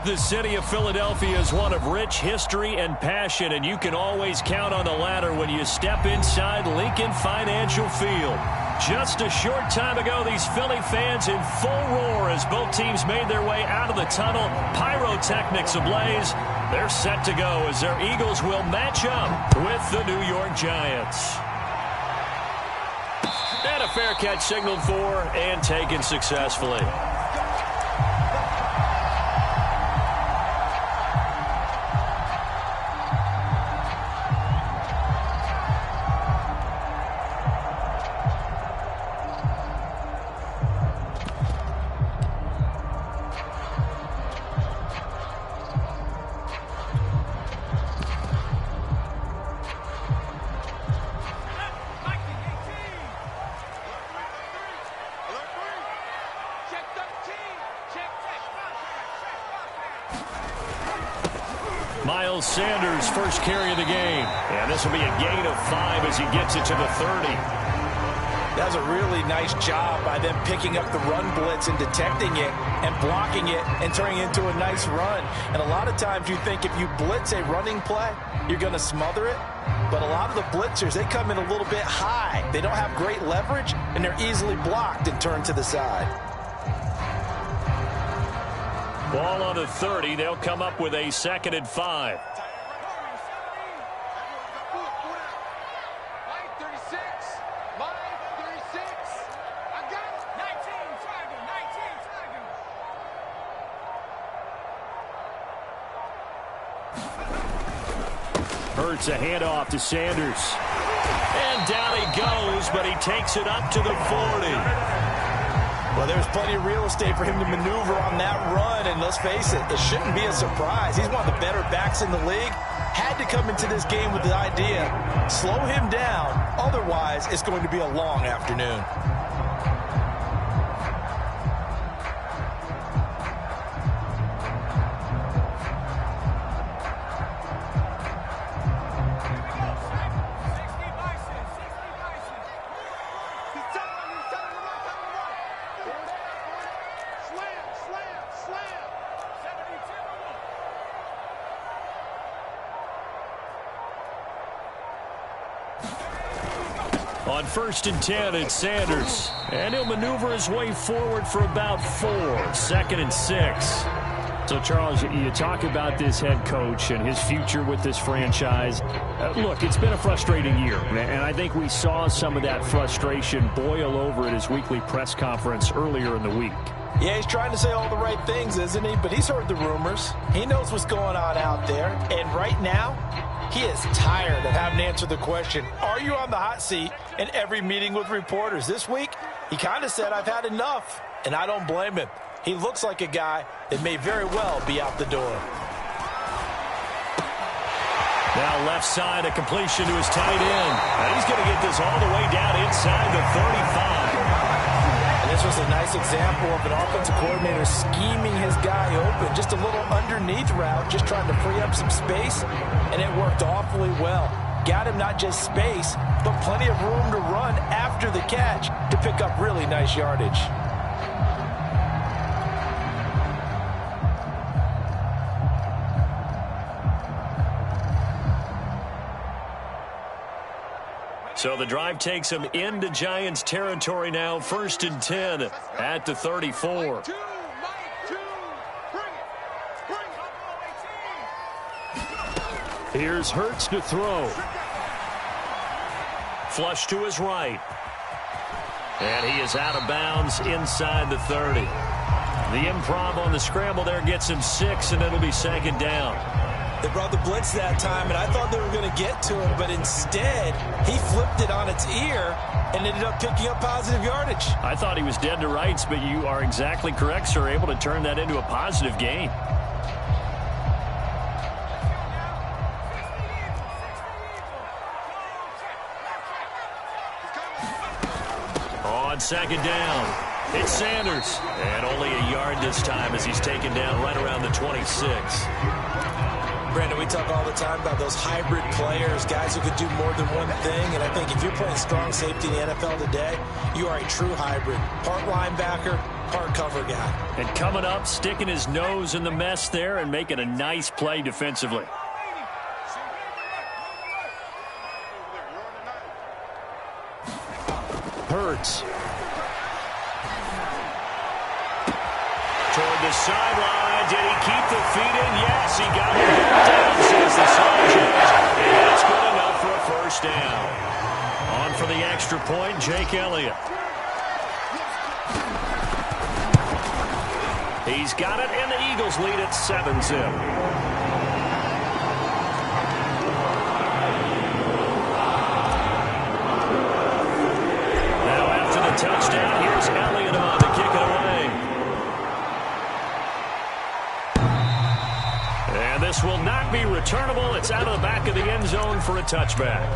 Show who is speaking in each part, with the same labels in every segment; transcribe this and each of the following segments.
Speaker 1: The city of Philadelphia is one of rich history and passion, and you can always count on the latter when you step inside Lincoln Financial Field. Just a short time ago, these Philly fans in full roar as both teams made their way out of the tunnel. Pyrotechnics ablaze. They're set to go as their Eagles will match up with the New York Giants. And a fair catch signaled for and taken successfully. Sanders' first carry of the game. And this will be a gain of 5 as he gets it to the 30.
Speaker 2: That was a really nice job by them picking up the run blitz and detecting it and blocking it and turning it into a nice run. And a lot of times you think if you blitz a running play, you're going to smother it. But a lot of the blitzers, they come in a little bit high. They don't have great leverage, and they're easily blocked and turned to the side.
Speaker 1: Ball on the 30. They'll come up with a 2nd and 5. Hurts a handoff to Sanders. And down he goes, but he takes it up to the 40.
Speaker 2: Well, there's plenty of real estate for him to maneuver on that run, and let's face it, it shouldn't be a surprise. He's one of the better backs in the league. Had to come into this game with the idea, slow him down, otherwise it's going to be a long afternoon.
Speaker 1: On 1st and 10, it's Sanders. And he'll maneuver his way forward for about 4. 2nd and 6. So, Charles, you talk about this head coach and his future with this franchise. Look, it's been a frustrating year, and I think we saw some of that frustration boil over at his weekly press conference earlier in the week.
Speaker 2: Yeah, he's trying to say all the right things, isn't he? But he's heard the rumors. He knows what's going on out there. And right now, he is tired of having to answer the question, are you on the hot seat, in every meeting with reporters. This week, he kind of said, I've had enough, and I don't blame him. He looks like a guy that may very well be out the door.
Speaker 1: Now left side, a completion to his tight end. And he's going to get this all the way down inside the 35.
Speaker 2: And this was a nice example of an offensive coordinator scheming his guy open. Just a little underneath route, just trying to free up some space, and it worked awfully well. Got him not just space, but plenty of room to run after the catch to pick up really nice yardage.
Speaker 1: So the drive takes him into Giants territory now. 1st and 10 at the 34. Here's Hurts to throw. Flush to his right. And he is out of bounds inside the 30. The improv on the scramble there gets him 6, and it'll be 2nd down.
Speaker 2: They brought the blitz that time, and I thought they were going to get to him, but instead, he flipped it on its ear and ended up picking up positive yardage.
Speaker 1: I thought he was dead to rights, but you are exactly correct, sir, able to turn that into a positive gain. On 2nd down, it's Sanders. And only a yard this time as he's taken down right around the 26.
Speaker 2: Brandon, we talk all the time about those hybrid players, guys who could do more than one thing. And I think if you're playing strong safety in the NFL today, you are a true hybrid. Part linebacker, part cover guy.
Speaker 1: And coming up, sticking his nose in the mess there and making a nice play defensively. Hurts. Toward the sideline. Did he keep the feet in? Yes, he got it down, says the Soldiers. And that's good enough for a first down. On for the extra point, Jake Elliott. He's got it, and the Eagles lead at 7-zip. Touchdown. Here's Elliott on to kick it away. And this will not be returnable. It's out of the back of the end zone for a touchback.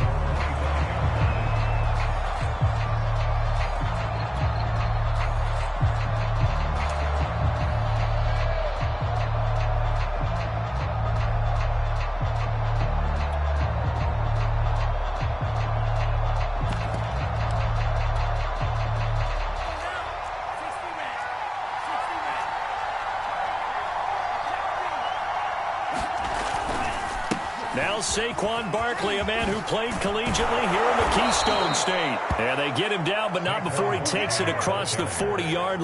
Speaker 1: Now Saquon Barkley, a man who played collegiately here in the Keystone State. And they get him down, but not before he takes it across the 40-yard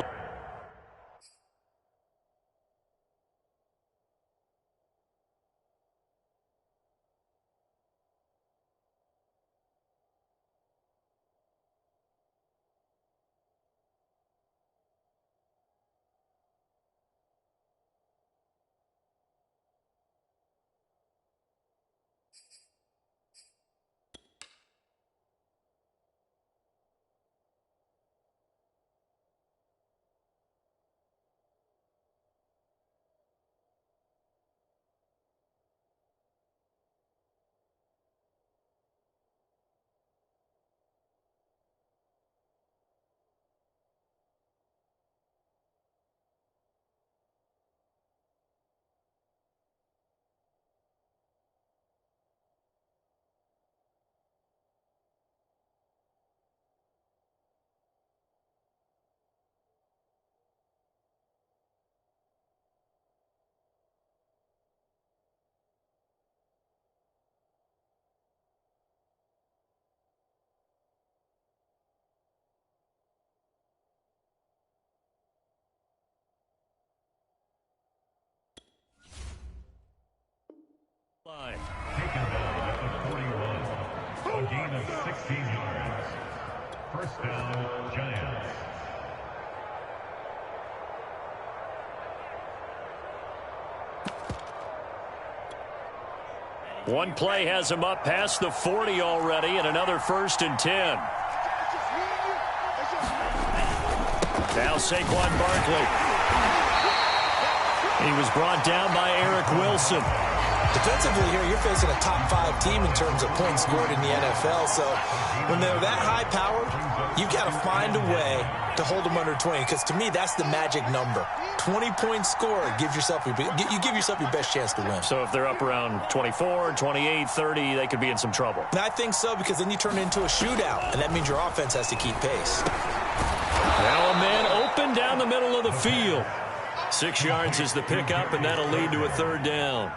Speaker 1: line.
Speaker 3: Taken down at the 41. A gain of 16 yards. First down, Giants.
Speaker 1: One play has him up past the 40 already, and another 1st and 10. Now Saquon Barkley. He was brought down by Eric Wilson.
Speaker 2: Defensively here, you're facing a top-5 team in terms of points scored in the NFL. So when they're that high-powered, you've got to find a way to hold them under 20. Because to me, that's the magic number. 20 points scored gives yourself you give yourself your best chance to win.
Speaker 1: So if they're up around 24, 28, 30, they could be in some trouble.
Speaker 2: And I think so, because then you turn it into a shootout, and that means your offense has to keep pace.
Speaker 1: Now a man open down the middle of the field. 6 yards is the pickup, and that'll lead to a 3rd down.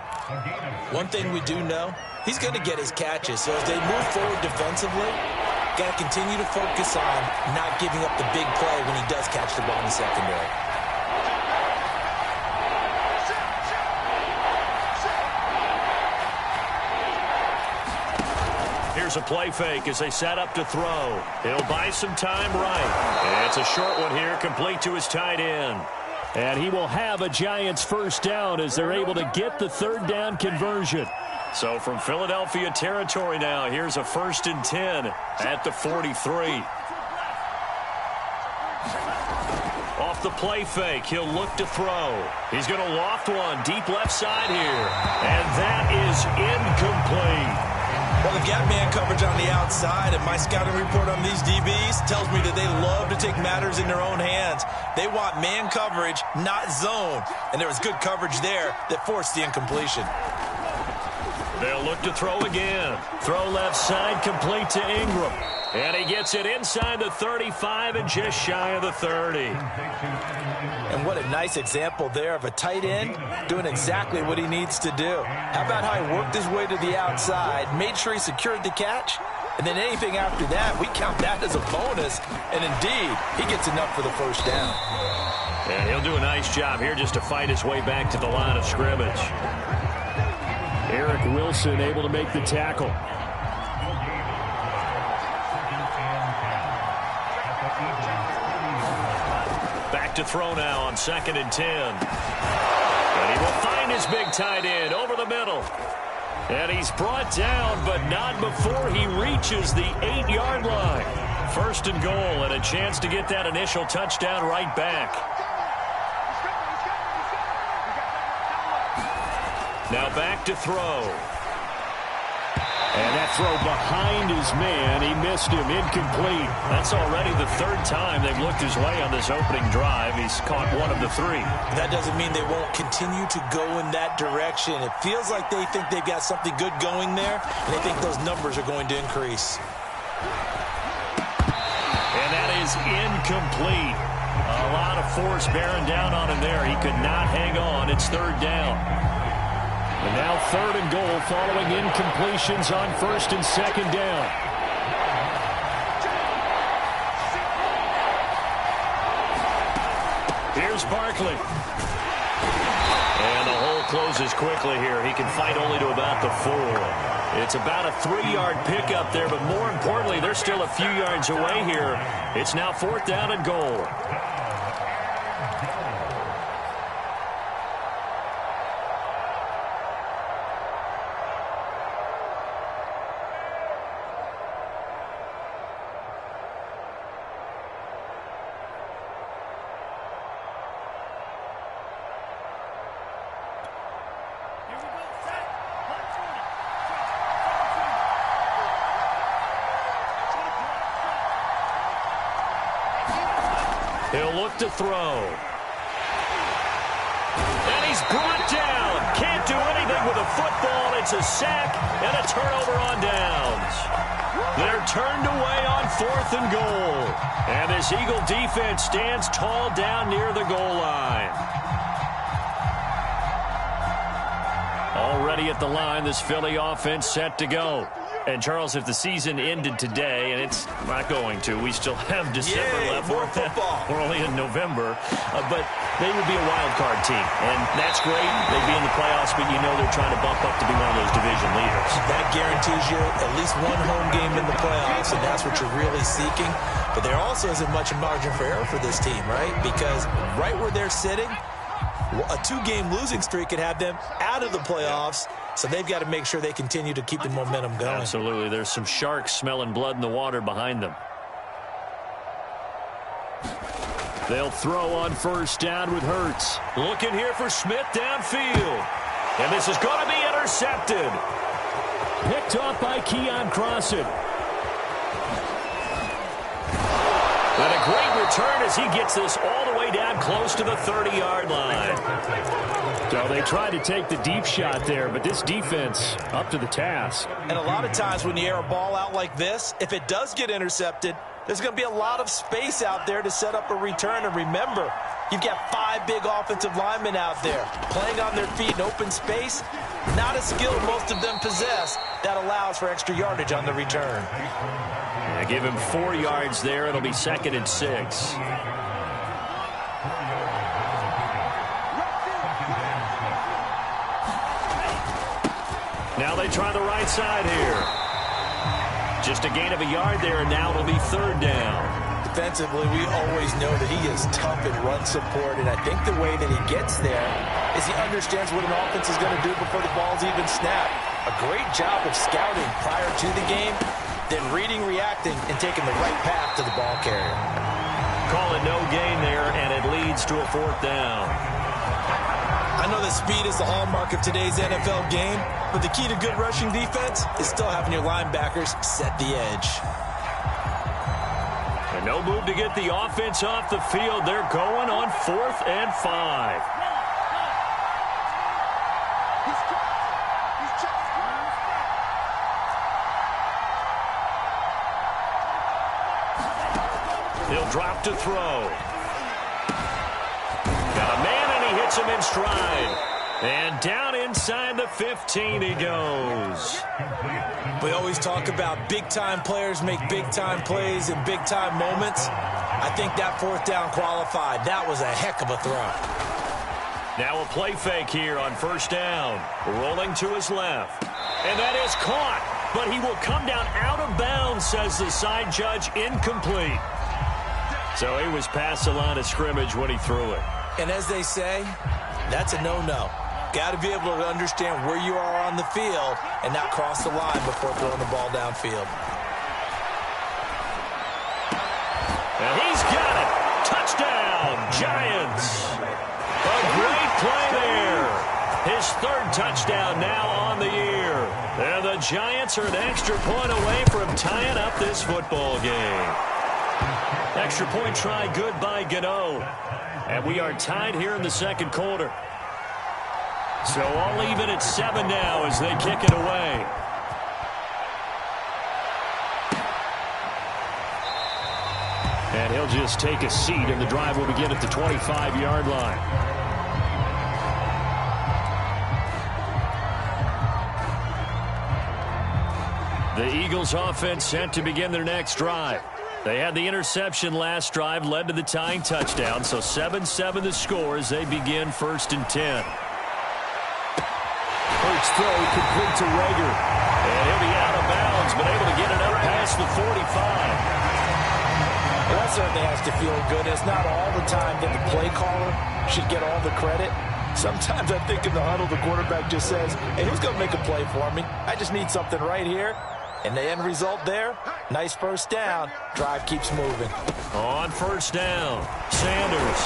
Speaker 2: One thing we do know, he's going to get his catches. So as they move forward defensively, got to continue to focus on not giving up the big play when he does catch the ball in the secondary.
Speaker 1: Here's a play fake as they set up to throw. He'll buy some time right. And it's a short one here, complete to his tight end. And he will have a Giants 1st down as they're able to get the 3rd down conversion. So from Philadelphia territory now, here's a 1st and 10 at the 43. Off the play fake, he'll look to throw. He's going to loft one deep left side here. And that is incomplete.
Speaker 2: Well, they've got man coverage on the outside, and my scouting report on these DBs tells me that they love to take matters in their own hands. They want man coverage, not zone. And there was good coverage there that forced the incompletion.
Speaker 1: They'll look to throw again. Throw left side, complete to Ingram. And he gets it inside the 35 and just shy of the 30.
Speaker 2: And what a nice example there of a tight end doing exactly what he needs to do. How about how he worked his way to the outside, made sure he secured the catch, and then anything after that, we count that as a bonus. And indeed, he gets enough for the first down.
Speaker 1: And he'll do a nice job here just to fight his way back to the line of scrimmage. Eric Wilson able to make the tackle. Back to throw now on 2nd and 10. And he will find his big tight end over the middle. And he's brought down, but not before he reaches the 8-yard line. 1st and goal, and a chance to get that initial touchdown right back. Now back to throw. And that throw behind his man, he missed him, incomplete. That's already the 3rd time they've looked his way on this opening drive. He's caught 1 of the 3.
Speaker 2: That doesn't mean they won't continue to go in that direction. It feels like they think they've got something good going there, and they think those numbers are going to increase.
Speaker 1: And that is incomplete. A lot of force bearing down on him there. He could not hang on. It's 3rd down. And now 3rd and goal following incompletions on 1st and 2nd down. Here's Barkley. And the hole closes quickly here. He can fight only to about the 4. It's about a 3-yard pickup there, but more importantly, they're still a few yards away here. It's now 4th down and goal. He'll look to throw. And he's brought down. Can't do anything with a football. It's a sack and a turnover on downs. They're turned away on 4th and goal. And this Eagle defense stands tall down near the goal line. Already at the line, this Philly offense set to go. And, Charles, if the season ended today, and it's not going to, we still have December left.
Speaker 2: More football.
Speaker 1: We're only in November. But they would be a wild card team. And that's great. They'd be in the playoffs, but you know they're trying to bump up to be one of those division leaders. That
Speaker 2: guarantees you at least one home game in the playoffs, and that's what you're really seeking. But there also isn't much margin for error for this team, right? Because right where they're sitting, a 2-game losing streak could have them out of the playoffs. So they've got to make sure they continue to keep the momentum going.
Speaker 1: Absolutely. There's some sharks smelling blood in the water behind them. They'll throw on 1st down with Hurts. Looking here for Smith downfield. And this is going to be intercepted. Picked off by Keon Crossan. And a great return as he gets this all the way down close to the 30-yard line. So they tried to take the deep shot there, but this defense up to the task.
Speaker 2: And a lot of times when you air a ball out like this, if it does get intercepted, there's going to be a lot of space out there to set up a return. And remember, you've got 5 big offensive linemen out there playing on their feet in open space. Not a skill most of them possess that allows for extra yardage on the return.
Speaker 1: Yeah, give him 4 yards there. It'll be 2nd and 6. Now they try the right side here. Just a gain of a yard there, and now it'll be 3rd down.
Speaker 2: Defensively, we always know that he is tough in run support, and I think the way that he gets there is he understands what an offense is going to do before the ball's even snapped. A great job of scouting prior to the game, then reading, reacting, and taking the right path to the ball carrier.
Speaker 1: Call it no gain there, and it leads to a 4th down.
Speaker 2: I know that speed is the hallmark of today's NFL game, but the key to good rushing defense is still having your linebackers set the edge.
Speaker 1: And no move to get the offense off the field. They're going on 4th and 5. drop to throw. Got a man, and he hits him in stride. And down inside the 15 he goes.
Speaker 2: We always talk about big-time players make big-time plays in big-time moments. I think that fourth down qualified. That was a heck of a throw.
Speaker 1: Now a play fake here on first down. Rolling to his left. And that is caught. But he will come down out of bounds, says the side judge. Incomplete. So he was past the line of scrimmage when he threw it.
Speaker 2: And as they say, that's a no-no. Got to be able to understand where you are on the field and not cross the line before throwing the ball downfield.
Speaker 1: And he's got it. Touchdown, Giants. A great play there. His third touchdown now on the year. And the Giants are an extra point away from tying up this football game. Extra point try good by Gano. And we are tied here in the second quarter. So all even at 7 now as they kick it away. And he'll just take a seat, and the drive will begin at the 25-yard line. The Eagles offense set to begin their next drive. They had the interception last drive, led to the tying touchdown, so 7-7 the score as they begin 1st and 10. First throw complete to Rager. And he'll be out of bounds, but able to get it up past the 45.
Speaker 2: Well, that certainly has to feel good. It's not all the time that the play caller should get all the credit. Sometimes I think in the huddle, the quarterback just says, hey, who's going to make a play for me? I just need something right here. And the end result there, nice first down. Drive keeps moving.
Speaker 1: On first down, Sanders.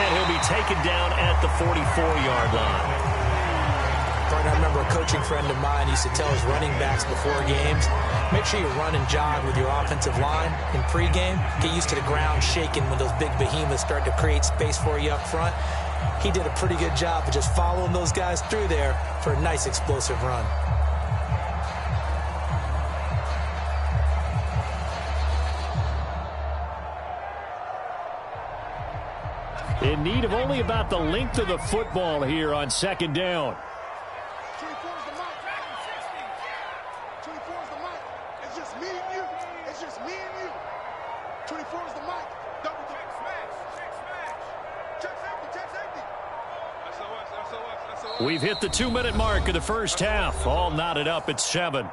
Speaker 1: And he'll be taken down at the 44-yard line.
Speaker 2: I remember a coaching friend of mine used to tell his running backs before games, make sure you run and jog with your offensive line in pregame. Get used to the ground shaking when those big behemoths start to create space for you up front. He did a pretty good job of just following those guys through there for a nice explosive run.
Speaker 1: In need of only about the length of the football here on second down.
Speaker 4: 24 is the mic. 24 is the mic. It's just me and you. It's just me and you. 24 is the mic. Double check smash. Check smash. Check safety. Check safety. SOS.
Speaker 1: We've hit the 2-minute mark of the first half. All knotted up at 7.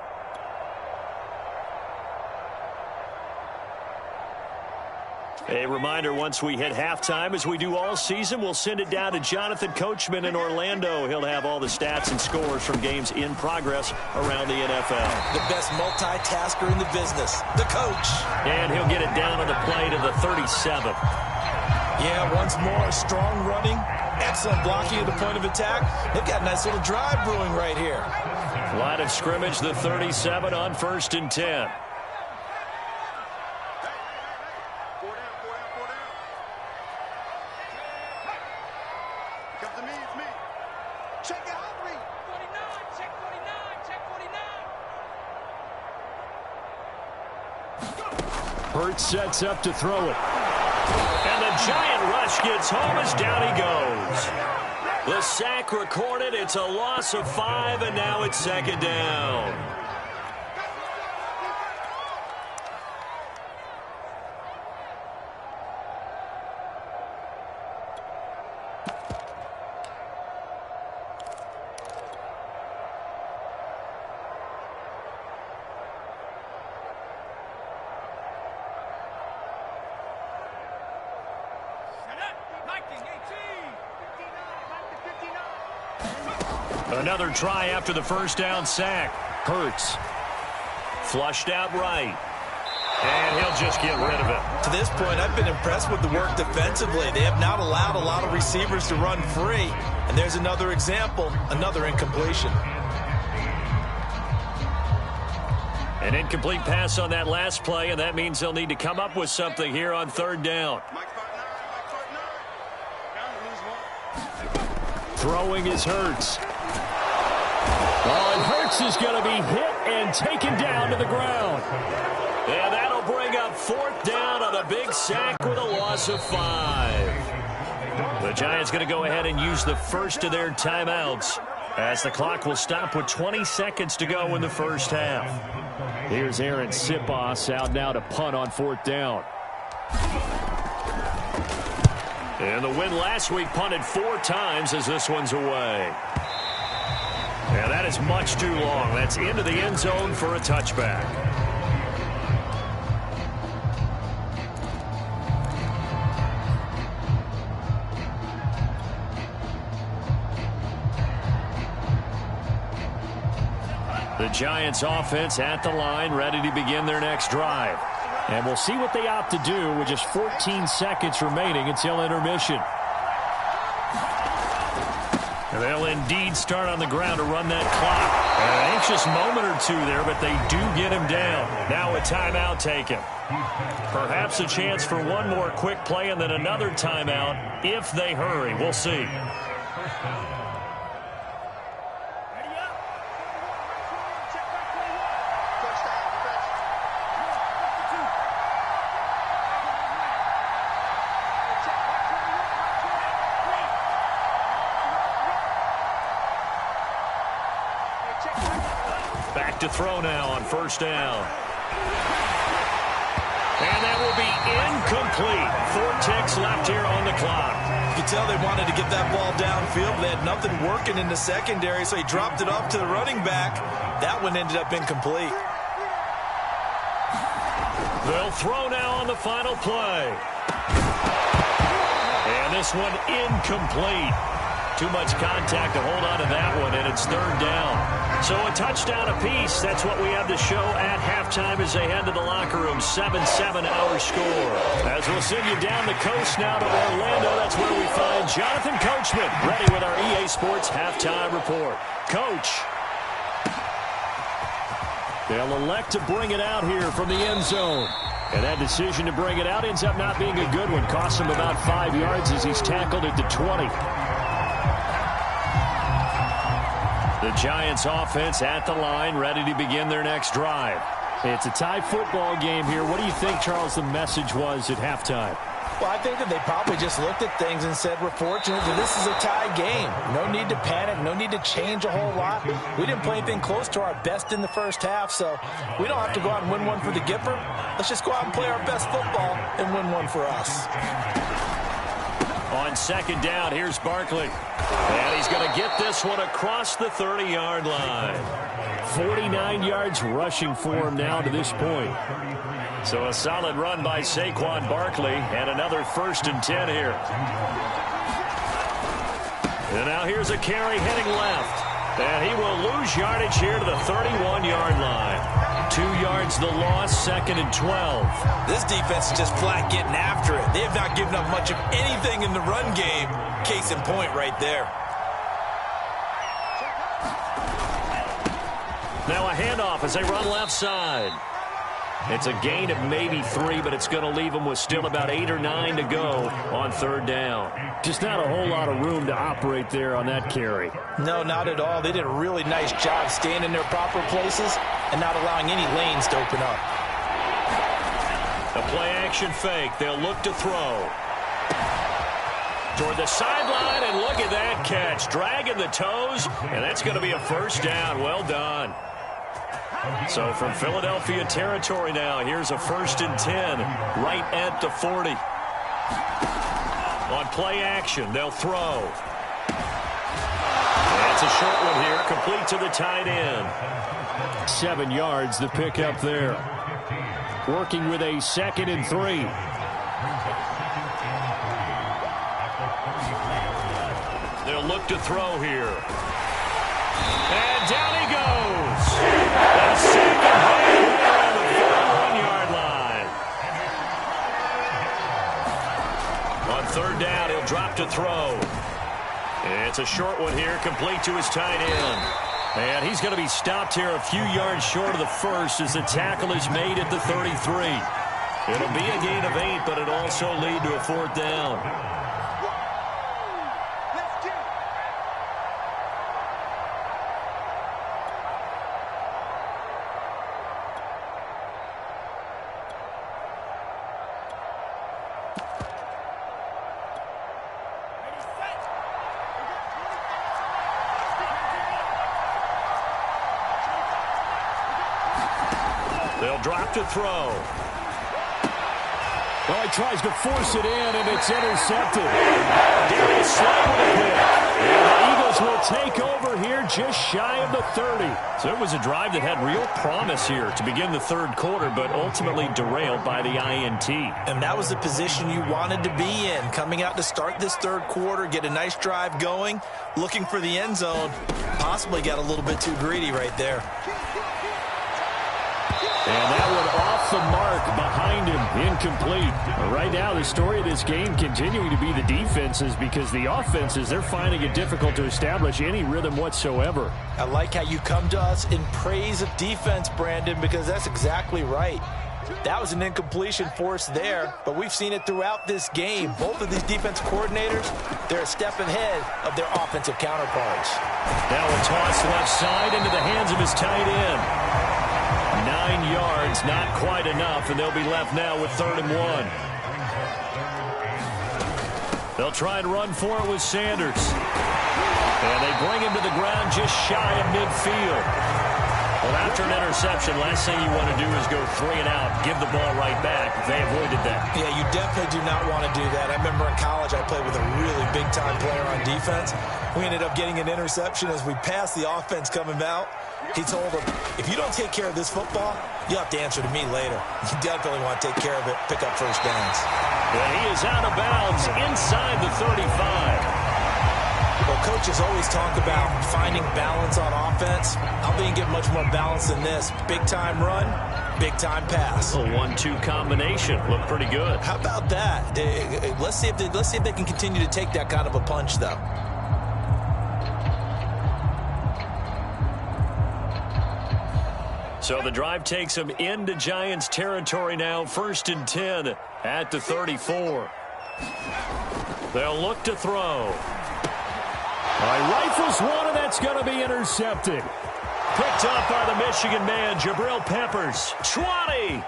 Speaker 1: A reminder, once we hit halftime, as we do all season, we'll send it down to Jonathan Coachman in Orlando. He'll have all the stats and scores from games in progress around the NFL.
Speaker 2: The best multitasker in the business, the coach.
Speaker 1: And he'll get it down on the play to the 37.
Speaker 2: Yeah, once more, strong running, excellent blocking at the point of attack. They've got a nice little drive brewing right here.
Speaker 1: Line of scrimmage, the 37 on 1st and 10. Hurts sets up to throw it. And the giant rush gets home as down he goes. The sack recorded. It's a loss of 5, and now it's second down. Another try after the first down sack. Hurts. Flushed out right. And he'll just get rid of it.
Speaker 2: To this point, I've been impressed with the work defensively. They have not allowed a lot of receivers to run free. And there's another example, another incompletion.
Speaker 1: An incomplete pass on that last play, and that means they'll need to come up with something here on third down. Throwing is Hurts. Oh, and Hurts This is going to be hit and taken down to the ground. And that'll bring up 4th down on a big sack with a loss of 5. The Giants going to go ahead and use the first of their timeouts as the clock will stop with 20 seconds to go in the first half. Here's Aaron Sipos out now to punt on 4th down. And the win last week punted 4 times as this one's away. And that is much too long. That's into the end zone for a touchback. The Giants offense at the line, ready to begin their next drive. And we'll see what they opt to do with just 14 seconds remaining until intermission. And they'll indeed start on the ground to run that clock. An anxious moment or two there, but they do get him down. Now a timeout taken. Perhaps a chance for one more quick play and then another timeout if they hurry. We'll see. Back to throw now on 1st down. And that will be incomplete. 4 ticks left here on the clock.
Speaker 2: You can tell they wanted to get that ball downfield. They had nothing working in the secondary, so he dropped it off to the running back. That one ended up incomplete.
Speaker 1: They'll throw now on the final play. And this one incomplete. Too much contact to hold on to that one, and it's 3rd down. So a touchdown apiece. That's what we have to show at halftime as they head to the locker room. 7-7 our score. As we'll send you down the coast now to Orlando, that's where we find Jonathan Coachman, ready with our EA Sports halftime report. Coach. They'll elect to bring it out here from the end zone. And that decision to bring it out ends up not being a good one. Costs him about 5 yards as he's tackled at the 20. The Giants offense at the line, ready to begin their next drive. It's a tie football game here. What do you think, Charles, the message was at halftime?
Speaker 2: Well, I think that they probably just looked at things and said, we're fortunate that this is a tie game. No need to panic, no need to change a whole lot. We didn't play anything close to our best in the first half, so we don't have to go out and win one for the Gipper. Let's just go out and play our best football and win one for us.
Speaker 1: On 2nd down, here's Barkley. And he's going to get this one across the 30-yard line. 49 yards rushing for him now to this point. So a solid run by Saquon Barkley, and another 1st and 10 here. And now here's a carry heading left. And he will lose yardage here to the 31-yard line. 2 yards the loss, 2nd and 12.
Speaker 2: This defense is just flat getting after it. They have not given up much of anything in the run game. Case in point right there.
Speaker 1: Now a handoff as they run left side. It's a gain of maybe 3, but it's going to leave them with still about 8 or 9 to go on 3rd down. Just not a whole lot of room to operate there on that carry.
Speaker 2: No, not at all. They did a really nice job staying in their proper places and not allowing any lanes to open up.
Speaker 1: A play-action fake. They'll look to throw. Toward the sideline, and look at that catch. Dragging the toes, and that's going to be a 1st down. Well done. So from Philadelphia territory now, here's a 1st and 10 right at the 40. On play action, they'll throw. That's a short one here, complete to the tight end. 7 yards, the pickup there. Working with a 2nd and 3. They'll look to throw here. And down he goes. A second right around the 41-yard line. On 3rd down, he'll drop to throw. It's a short one here, complete to his tight end. And he's going to be stopped here a few yards short of the 1st as the tackle is made at the 33. It'll be a gain of 8, but it'll also lead to a 4th down. drop to throw. Well, he tries to force it in, and it's intercepted. Darius Slay with a pick. And the Eagles will take over here just shy of the 30. So it was a drive that had real promise here to begin the third quarter, but ultimately derailed by the INT.
Speaker 2: And that was the position you wanted to be in, coming out to start this third quarter, get a nice drive going, looking for the end zone. Possibly got a little bit too greedy right there.
Speaker 1: And that one off the mark behind him, incomplete. Right now, the story of this game continuing to be the defenses, because the offenses, they're finding it difficult to establish any rhythm whatsoever.
Speaker 2: I like how you come to us in praise of defense, Brandon, because that's exactly right. That was an incompletion forced there, but we've seen it throughout this game. Both of these defense coordinators, they're a step ahead of their offensive counterparts.
Speaker 1: Now a toss left side into the hands of his tight end. 9 yards, not quite enough, and they'll be left now with 3rd and 1. They'll try and run for it with Sanders. And they bring him to the ground just shy of midfield. Well, after an interception, last thing you want to do is go 3 and out, give the ball right back. They avoided that.
Speaker 2: Yeah, you definitely do not want to do that. I remember in college I played with a really big-time player on defense. We ended up getting an interception as we passed the offense coming out. He told him, if you don't take care of this football, you'll have to answer to me later. You definitely want to take care of it, pick up first downs.
Speaker 1: And he is out of bounds inside the 35.
Speaker 2: Well, coaches always talk about finding balance on offense. I don't think you get much more balance than this. Big-time run, big-time pass.
Speaker 1: A 1-2 combination. Looked pretty good.
Speaker 2: How about that? Let's see if they can continue to take that kind of a punch, though.
Speaker 1: So the drive takes them into Giants territory now. 1st and 10 at the 34. They'll look to throw. Rifles one, and that's going to be intercepted. Picked up by the Michigan man, Jabril Peppers. 20.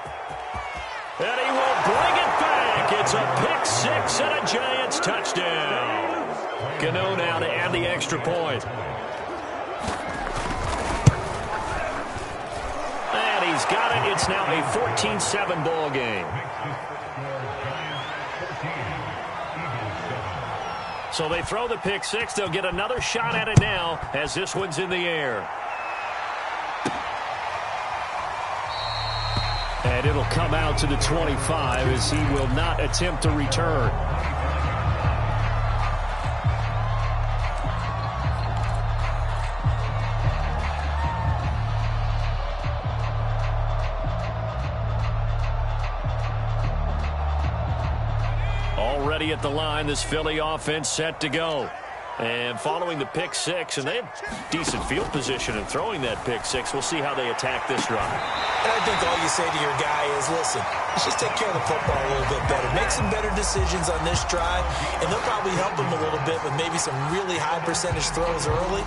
Speaker 1: And he will bring it back. It's a pick 6 and a Giants touchdown. Cano now to add the extra point. And he's got it. It's now a 14-7 ball game. So they throw the pick 6. They'll get another shot at it now as this one's in the air. And it'll come out to the 25 as he will not attempt to return. Already at the line, this Philly offense set to go. And following the pick 6, and they have decent field position in throwing that pick 6. We'll see how they attack this drive.
Speaker 2: And I think all you say to your guy is, listen, let's just take care of the football a little bit better. Make some better decisions on this drive, and they'll probably help him a little bit with maybe some really high percentage throws early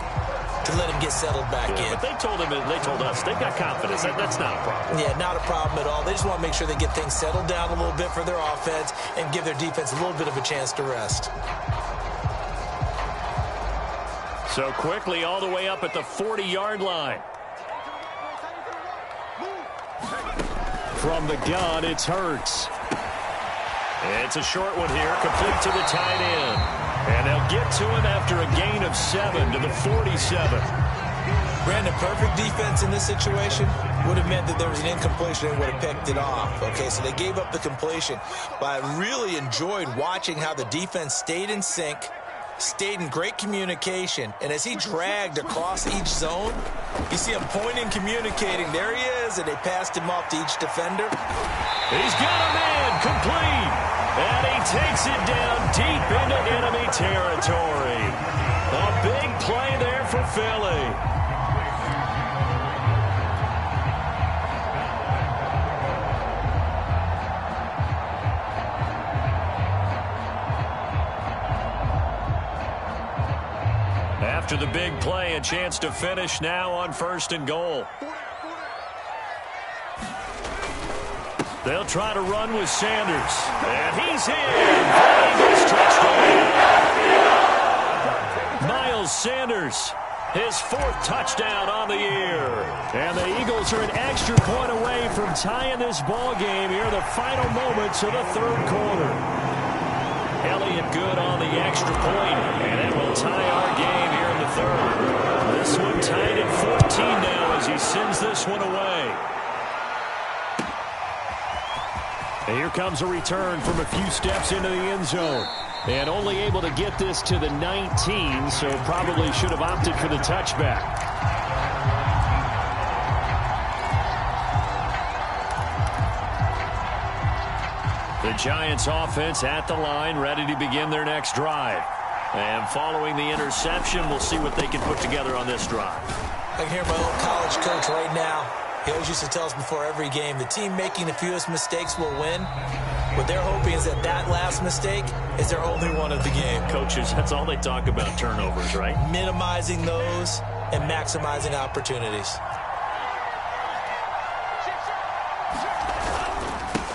Speaker 2: to let him get settled back in.
Speaker 1: But they told us they've got confidence. That's not a problem.
Speaker 2: Yeah, not a problem at all. They just want to make sure they get things settled down a little bit for their offense and give their defense a little bit of a chance to rest.
Speaker 1: So quickly all the way up at the 40-yard line. From the gun, it's Hurts. It's a short one here, complete to the tight end. And they'll get to him after a gain of 7 to the 47.
Speaker 2: Brandon, perfect defense in this situation would have meant that there was an incompletion and would have picked it off. Okay, so they gave up the completion. But I really enjoyed watching how the defense stayed in sync, stayed in great communication, and as he dragged across each zone, you see him pointing, communicating. There he is, and they passed him off to each defender.
Speaker 1: He's got a man complete, and he takes it down deep into enemy territory. A big play there for Philly. After the big play, a chance to finish now on 1st and goal. They'll try to run with Sanders. And he's in. Touchdown. Miles Sanders His 4th touchdown on the year. And the Eagles are an extra point away from tying this ball game here in the final moments of the 3rd quarter. Elliott good on the extra point, and it will tie our game here in the 3rd. This one tied at 14 now as he sends this one away. And here comes a return from a few steps into the end zone. And only able to get this to the 19, so probably should have opted for the touchback. The Giants offense at the line, ready to begin their next drive. And following the interception, we'll see what they can put together on this drive.
Speaker 2: I can hear my old college coach right now. He always used to tell us before every game, the team making the fewest mistakes will win. What they're hoping is that that last mistake is their only one of the game.
Speaker 1: Coaches, that's all they talk about, turnovers, right?
Speaker 2: Minimizing those and maximizing opportunities.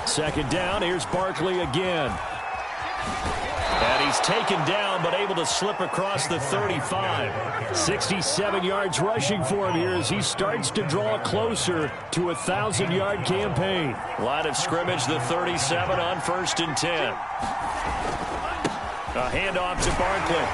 Speaker 1: 2nd down, here's Barkley again. And he's taken down, but able to slip across the 35. 67 yards rushing for him here as he starts to draw closer to a 1,000-yard campaign. Line of scrimmage, the 37 on 1st and 10. A handoff to Barkley.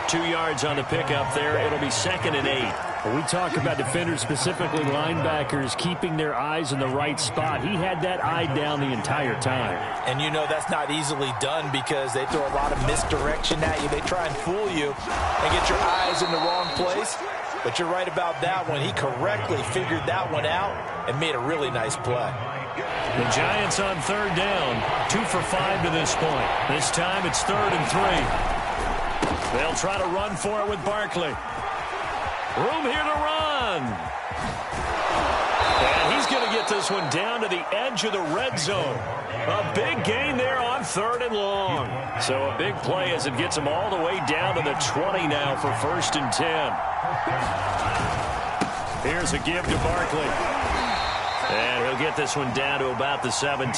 Speaker 1: 2 yards on the pickup there. It'll be 2nd and 8.
Speaker 5: When we talk about defenders, specifically linebackers, keeping their eyes in the right spot. He had that eye down the entire time.
Speaker 2: And you know that's not easily done because they throw a lot of misdirection at you. They try and fool you and get your eyes in the wrong place. But you're right about that one. He correctly figured that one out and made a really nice play.
Speaker 1: The Giants on 3rd down. 2 for 5 to this point. This time it's 3rd and 3. They'll try to run for it with Barkley. Room here to run. And he's going to get this one down to the edge of the red zone. A big gain there on 3rd and long. So a big play as it gets him all the way down to the 20 now for 1st and 10. Here's a give to Barkley. And he'll get this one down to about the 17.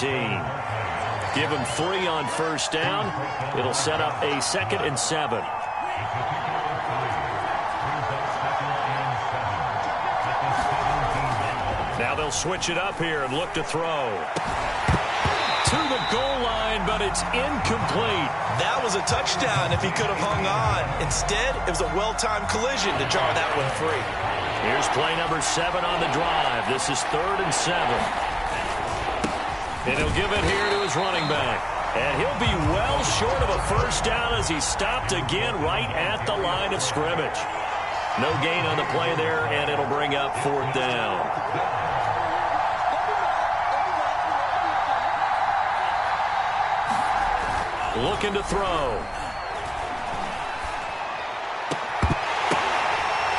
Speaker 1: Give him 3 on 1st down. It'll set up a 2nd and 7. Now they'll switch it up here and look to throw. To the goal line, but it's incomplete.
Speaker 2: That was a touchdown if he could have hung on. Instead, it was a well-timed collision to jar that one free.
Speaker 1: Here's play number 7 on the drive. This is 3rd and 7. And he'll give it here to his running back. And he'll be well short of a 1st down as he's stopped again right at the line of scrimmage. No gain on the play there, and it'll bring up 4th down. Looking to throw.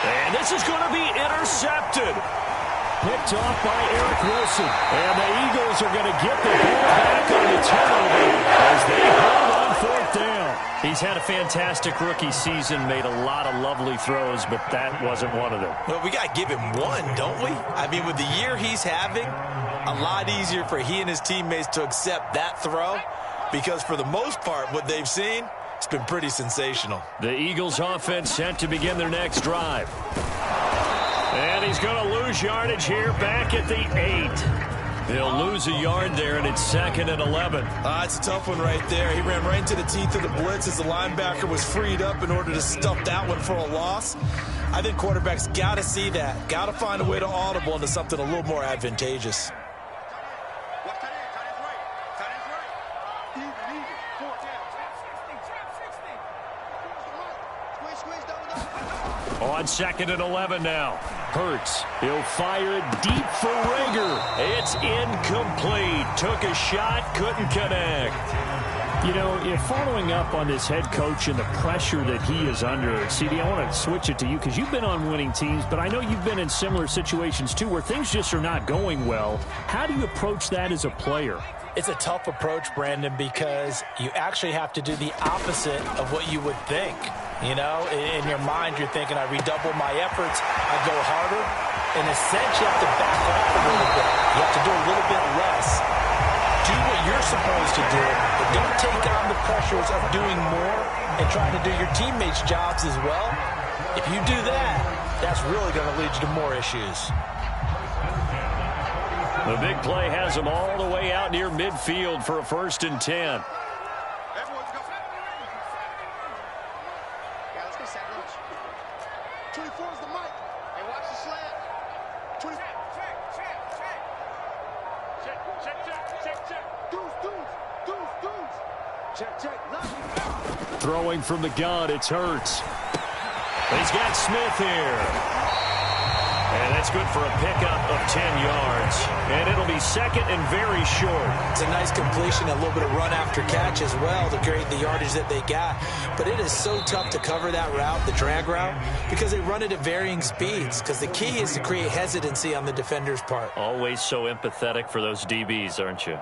Speaker 1: And this is going to be intercepted. Picked off by Eric Wilson. And the Eagles are going to get the ball back on the turnover as they hold on 4th down. He's had a fantastic rookie season, made a lot of lovely throws, but that wasn't one of them.
Speaker 2: Well, we got to give him one, don't we? I mean, with the year he's having, a lot easier for he and his teammates to accept that throw because for the most part, what they've seen, it's been pretty sensational.
Speaker 1: The Eagles offense set to begin their next drive. And he's going to lose yardage here back at the 8. They'll lose a yard there, and it's 2nd and 11.
Speaker 2: It's a tough one right there. He ran right into the teeth of the blitz as the linebacker was freed up in order to stuff that one for a loss. I think quarterbacks got to see that. Got to find a way to audible into something a little more advantageous.
Speaker 1: On 2nd and 11 now. Hurts. He'll fire it deep for Rager. It's incomplete. Took a shot, couldn't connect.
Speaker 5: You know, if following up on this head coach and the pressure that he is under, CD, I want to switch it to you because you've been on winning teams, but I know you've been in similar situations too where things just are not going well. How do you approach that as a player?
Speaker 2: It's a tough approach, Brandon, because you actually have to do the opposite of what you would think. You know, in your mind, you're thinking, I redouble my efforts, I go harder. In a sense, you have to back off a little bit. You have to do a little bit less. Do what you're supposed to do, but don't take on the pressures of doing more and trying to do your teammates' jobs as well. If you do that, that's really going to lead you to more issues.
Speaker 1: The big play has them all the way out near midfield for a 1st and 10.
Speaker 4: Everyone's go. Yeah, let's go sandwich. 24 is the mic. Hey, watch the slant. 20. Check. Deuce. Check.
Speaker 1: Throwing from the gun, it's Hurts. He's got Smith here. And that's good for a pickup of 10 yards. And it'll be 2nd and very short.
Speaker 2: It's a nice completion, a little bit of run after catch as well to create the yardage that they got. But it is so tough to cover that route, the drag route, because they run it at varying speeds. Because the key is to create hesitancy on the defender's part.
Speaker 1: Always so empathetic for those DBs, aren't you?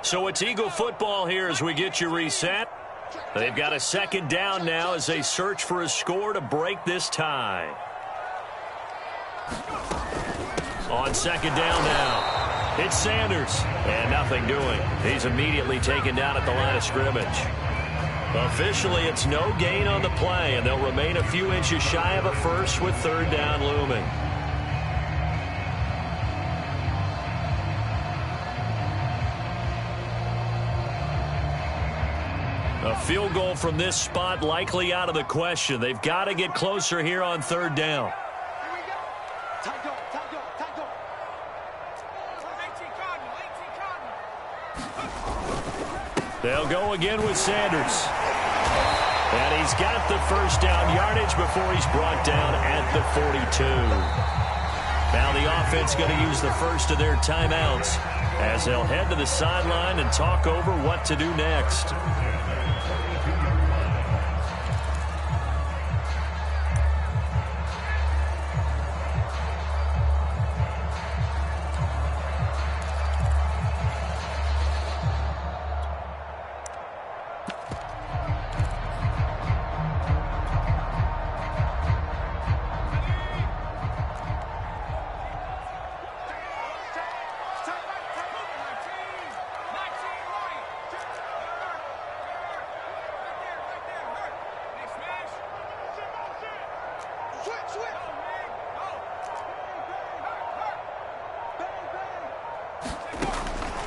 Speaker 1: So it's Eagle football here as we get you reset. They've got a 2nd down now as they search for a score to break this tie. On 2nd down now, it's Sanders, and nothing doing. He's immediately taken down at the line of scrimmage. Officially, it's no gain on the play, and they'll remain a few inches shy of a first with 3rd down looming. A field goal from this spot likely out of the question. They've got to get closer here on 3rd down. They'll go again with Sanders. And he's got the 1st down yardage before he's brought down at the 42. Now the offense going to use the first of their timeouts as they'll head to the sideline and talk over what to do next.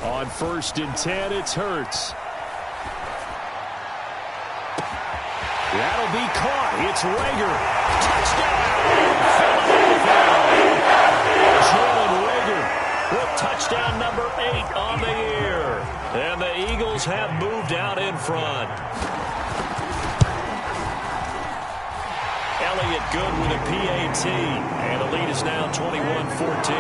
Speaker 1: On 1st and 10, it's Hurts. That'll be caught. It's Rager. Touchdown! Jalen Rager with touchdown number 8 on the year. And the Eagles have moved out in front. Elliott good with a PAT. And the lead is now 21-14.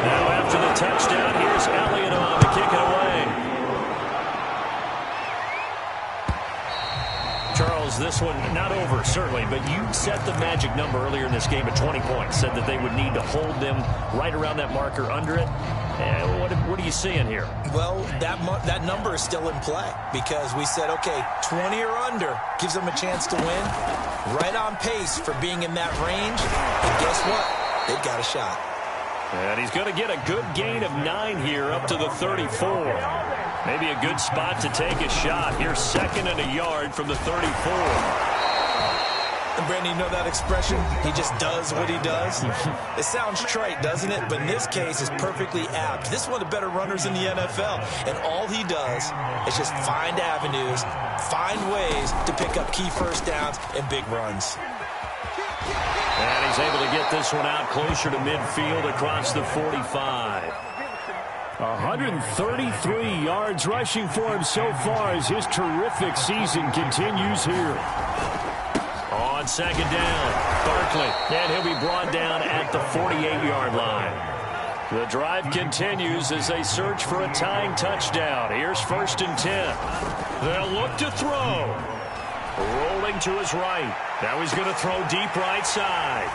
Speaker 1: Now after the touchdown, here's Elliott on to kick it away. Charles, this one not over, certainly, but you set the magic number earlier in this game at 20 points. Said that they would need to hold them right around that marker under it. What are you seeing here?
Speaker 2: Well, that number is still in play because we said, okay, 20 or under gives them a chance to win. Right on pace for being in that range. And guess what? They've got a shot.
Speaker 1: And he's going to get a good gain of 9 here up to the 34. Maybe a good spot to take a shot. Here's 2nd and a yard from the 34.
Speaker 2: And Brandon, you know that expression? He just does what he does. It sounds trite, doesn't it? But in this case, it's perfectly apt. This is one of the better runners in the NFL. And all he does is just find avenues, find ways to pick up key 1st downs and big runs.
Speaker 1: And he's able to get this one out closer to midfield across the 45.
Speaker 5: 133 yards rushing for him so far as his terrific season continues here.
Speaker 1: On 2nd down, Barkley, and he'll be brought down at the 48-yard line. The drive continues as they search for a tying touchdown. Here's 1st and 10. They'll look to throw. Rolling to his right. Now he's going to throw deep right side.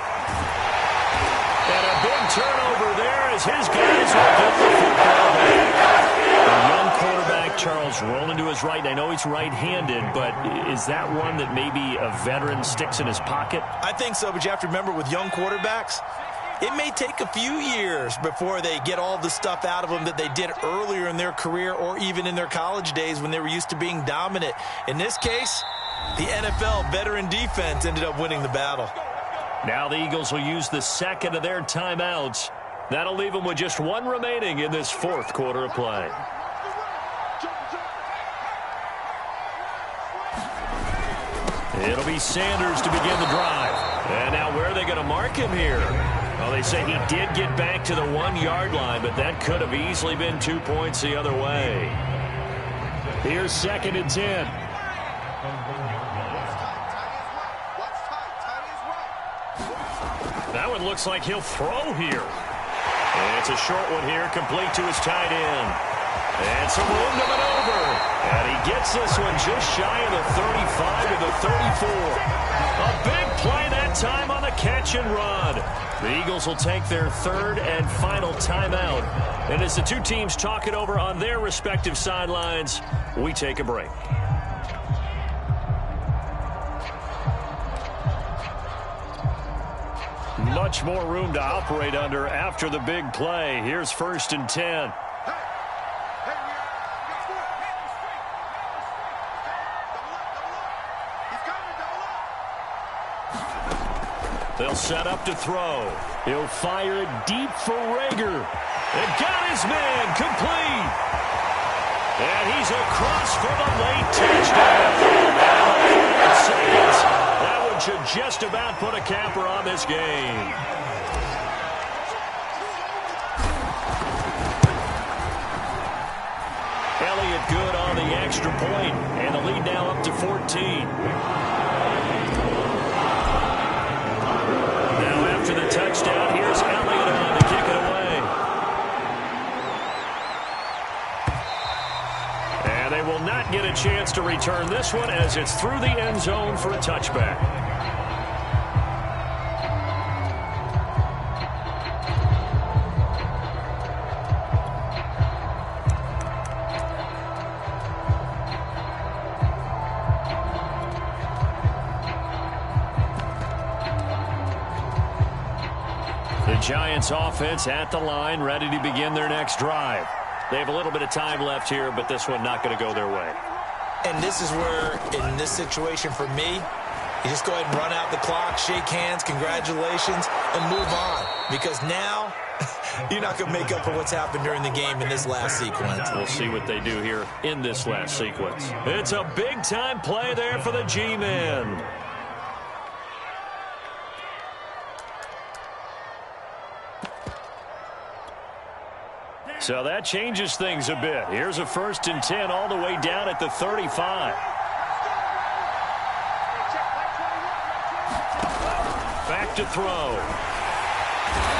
Speaker 1: And a big turnover there as his guys will get the football back. A young quarterback, Charles, rolling to his right. I know he's right-handed, but is that one that maybe a veteran sticks in his pocket?
Speaker 2: I think so, but you have to remember with young quarterbacks, It may take a few years before they get all the stuff out of them that they did earlier in their career or even in their college days when they were used to being dominant. In this case, the NFL veteran defense ended up winning the battle.
Speaker 1: Now the Eagles will use the second of their timeouts. That'll leave them with just one remaining in this fourth quarter of play. It'll be Sanders to begin the drive. And now where are they going to mark him here? Well, they say he did get back to the 1-yard line, but that could have easily been 2 points the other way. Here's 2nd and 10. That one looks like he'll throw here. And it's a short one here, complete to his tight end. And some room to maneuver. And he gets this one just shy of the 35 to the 34. A big play that time on the catch and run. The Eagles will take their third and final timeout. And as the two teams talk it over on their respective sidelines, we take a break. Much more room to operate under after the big play. Here's 1st and 10. They'll set up to throw. He'll fire it deep for Rager. And got his man complete. And he's across for the late touchdown. And 3 seconds. That one should just about put a capper on this game. Elliott good on the extra point. And the lead now up to 14. To the touchdown. Here's Elliott on to kick it away. And they will not get a chance to return this one as it's through the end zone for a touchback. Giants offense at the line, ready to begin their next drive. They have a little bit of time left here, but this one not going to go their way.
Speaker 2: And this is where, in this situation for me, you just go ahead and run out the clock, shake hands, congratulations, and move on. Because now, you're not going to make up for what's happened during the game in this last sequence.
Speaker 1: We'll see what they do here in this last sequence. It's a big-time play there for the G-Men. So that changes things a bit. Here's a 1st and 10 all the way down at the 35. Back to throw.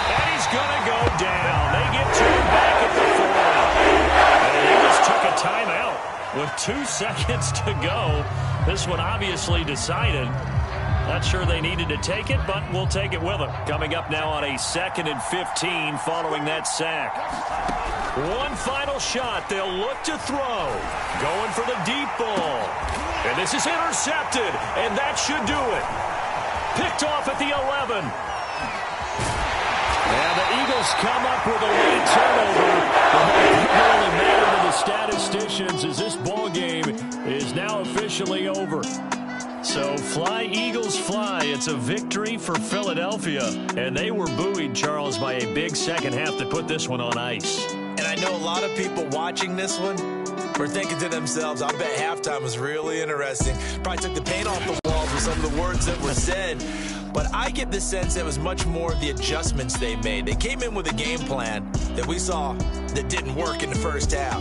Speaker 1: And he's going to go down. They get to him back at the 40. And the Eagles took a timeout with 2 seconds to go. This one obviously decided. Not sure they needed to take it, but we'll take it with them. Coming up now on a 2nd and 15 following that sack. One final shot. They'll look to throw. Going for the deep ball. And this is intercepted, and that should do it. Picked off at the 11. And the Eagles come up with a late turnover. It really mattered to the statisticians as this ball game is now officially over. So fly, Eagles, fly. It's a victory for Philadelphia. And they were buoyed, Charles, by a big second half that put this one on ice.
Speaker 2: And I know a lot of people watching this one were thinking to themselves, I bet halftime was really interesting. Probably took the paint off the walls with some of the words that were said. But I get the sense it was much more of the adjustments they made. They came in with a game plan that we saw that didn't work in the first half.